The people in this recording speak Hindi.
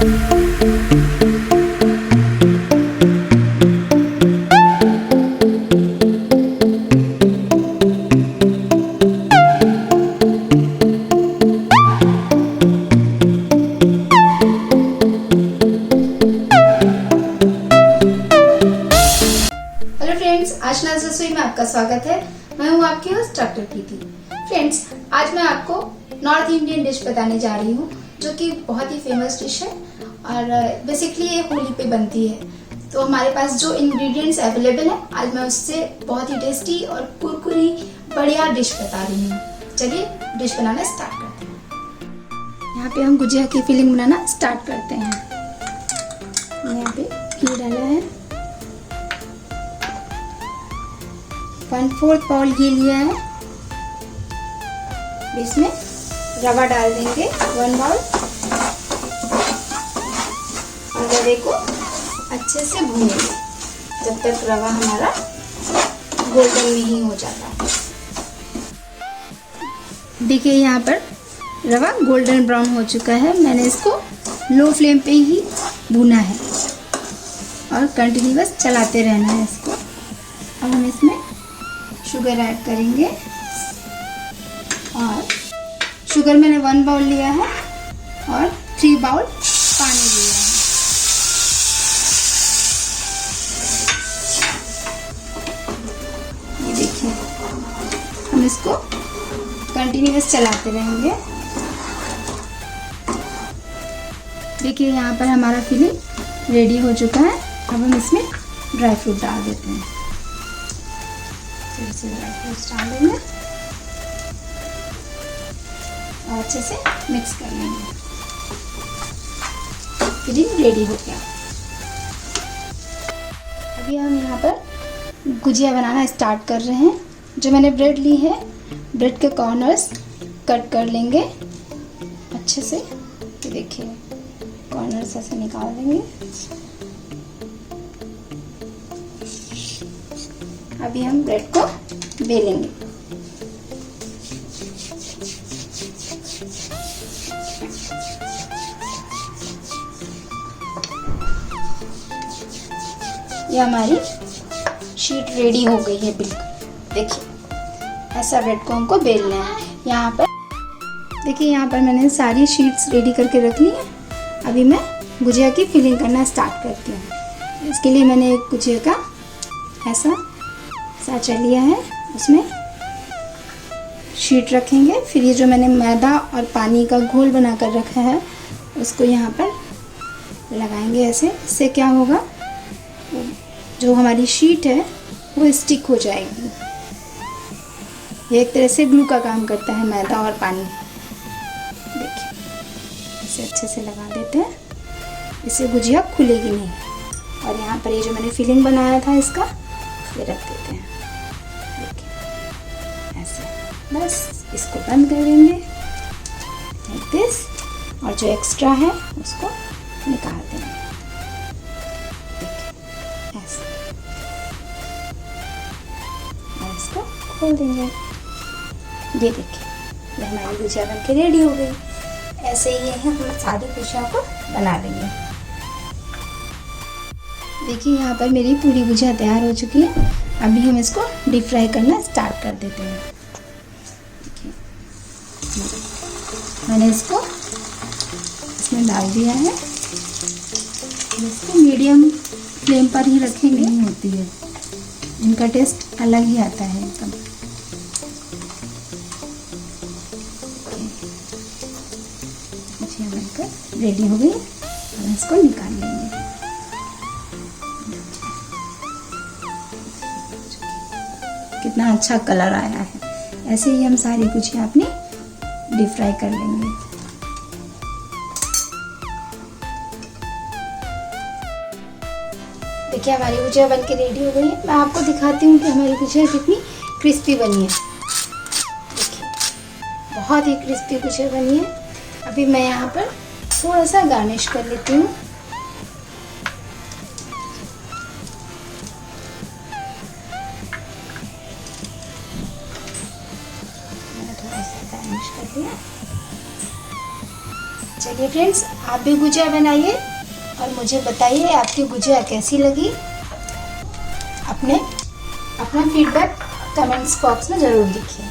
आज नाज रसोई में आपका स्वागत है। मैं हूँ आपकी होस्ट डॉक्टर प्रीति। फ्रेंड्स, आज मैं आपको नॉर्थ इंडियन डिश बताने जा रही हूँ जो कि बहुत ही फेमस डिश है और बेसिकली ये होली पे बनती है। तो हमारे पास जो इंग्रेडिएंट्स अवेलेबल है, आज मैं उससे बहुत ही टेस्टी और कुरकुरी बढ़िया डिश बता रही हूँ। चलिए डिश बनाना स्टार्ट करते हैं। यहाँ पे हम गुजिया की फिलिंग बनाना स्टार्ट करते हैं। यहाँ पे घी डाला है, 1/4 बाउल घी लिया है। इसमें रवा डाल देंगे 1 बाउल और रवे को अच्छे से भूनेंगे जब तक रवा हमारा गोल्डन नहीं हो जाता। देखिए यहाँ पर रवा गोल्डन ब्राउन हो चुका है। मैंने इसको लो फ्लेम पे ही भूना है और कंटिन्यूअस चलाते रहना है इसको। अब हम इसमें शुगर ऐड करेंगे और शुगर मैंने 1 बाउल लिया है और 3 बाउल पानी लिया है। ये देखिए, हम इसको कंटिन्यूअस चलाते रहेंगे। देखिए यहाँ पर हमारा फिलिंग रेडी हो चुका है। अब हम इसमें ड्राई फ्रूट डाल देते हैं। इसे ड्राई फ्रूट्स डाल देंगे और अच्छे से मिक्स कर लेंगे। फिलिंग रेडी हो गया। अभी हम यहाँ पर गुजिया बनाना स्टार्ट कर रहे हैं। जो मैंने ब्रेड ली है, ब्रेड के कॉर्नर्स कट कर लेंगे अच्छे से। ये देखिए, कॉर्नर्स ऐसे निकाल देंगे। अभी हम ब्रेड को बेलेंगे। ये हमारी शीट रेडी हो गई है बिल्कुल। देखिए, ऐसा ब्रेड को हमको बेलना है। यहाँ पर देखिए, यहाँ पर मैंने सारी शीट्स रेडी करके रख ली है। अभी मैं गुजिया की फिलिंग करना स्टार्ट करती हूँ। इसके लिए मैंने एक गुजिया का ऐसा साँचा लिया है, उसमें शीट रखेंगे। फिर ये जो मैंने मैदा और पानी का घोल बना कर रखा है उसको यहाँ पर लगाएंगे ऐसे। इससे क्या होगा, जो हमारी शीट है वो स्टिक हो जाएगी। ये एक तरह से ग्लू का काम करता है, मैदा और पानी। देखिए, इसे अच्छे से लगा देते हैं, इससे गुजिया खुलेगी नहीं। और यहाँ पर ये जो मैंने फिलिंग बनाया था इसका, ये रख देते हैं। देखिए ऐसे, बस इसको बंद कर देंगे लाइक दिस। और जो एक्स्ट्रा है उसको निकाल देंगे। देखिए ऐसे, और इसको खोल देंगे। ये देखिए, ये हमारी गुजिया बन के रेडी हो गई। ऐसे ही हम सारी गुजिया को बना लेंगे। देखिए, यहाँ पर मेरी पूरी गुजिया तैयार हो चुकी है। अभी हम इसको डीप फ्राई करना स्टार्ट कर देते हैं। देखिए, मैंने इसको इसमें डाल दिया है। इसको मीडियम फ्लेम पर ही रखेंगे, नहीं होती है, इनका टेस्ट अलग ही आता है एकदम। गुजिया बनकर रेडी हो गई। अब इसको निकाल लेंगे। कितना अच्छा कलर आया है। ऐसे ही हम सारी गुजिया अपनी डीप फ्राई कर लेंगे। देखिए, हमारी गुजिया बन के रेडी हो गई है। मैं आपको दिखाती हूँ कि हमारी गुजिया कितनी क्रिस्पी बनी है। देखिए, बहुत ही क्रिस्पी गुजिया बनी है। अभी मैं यहाँ पर थोड़ा सा गार्निश कर लेती हूँ। मैंने थोड़ा सा गार्निश कर दिया। चलिए चलिए फ्रेंड्स, आप भी गुजिया बनाइए और मुझे बताइए आपकी गुजिया कैसी लगी। अपना फीडबैक कमेंट्स बॉक्स में ज़रूर लिखिए।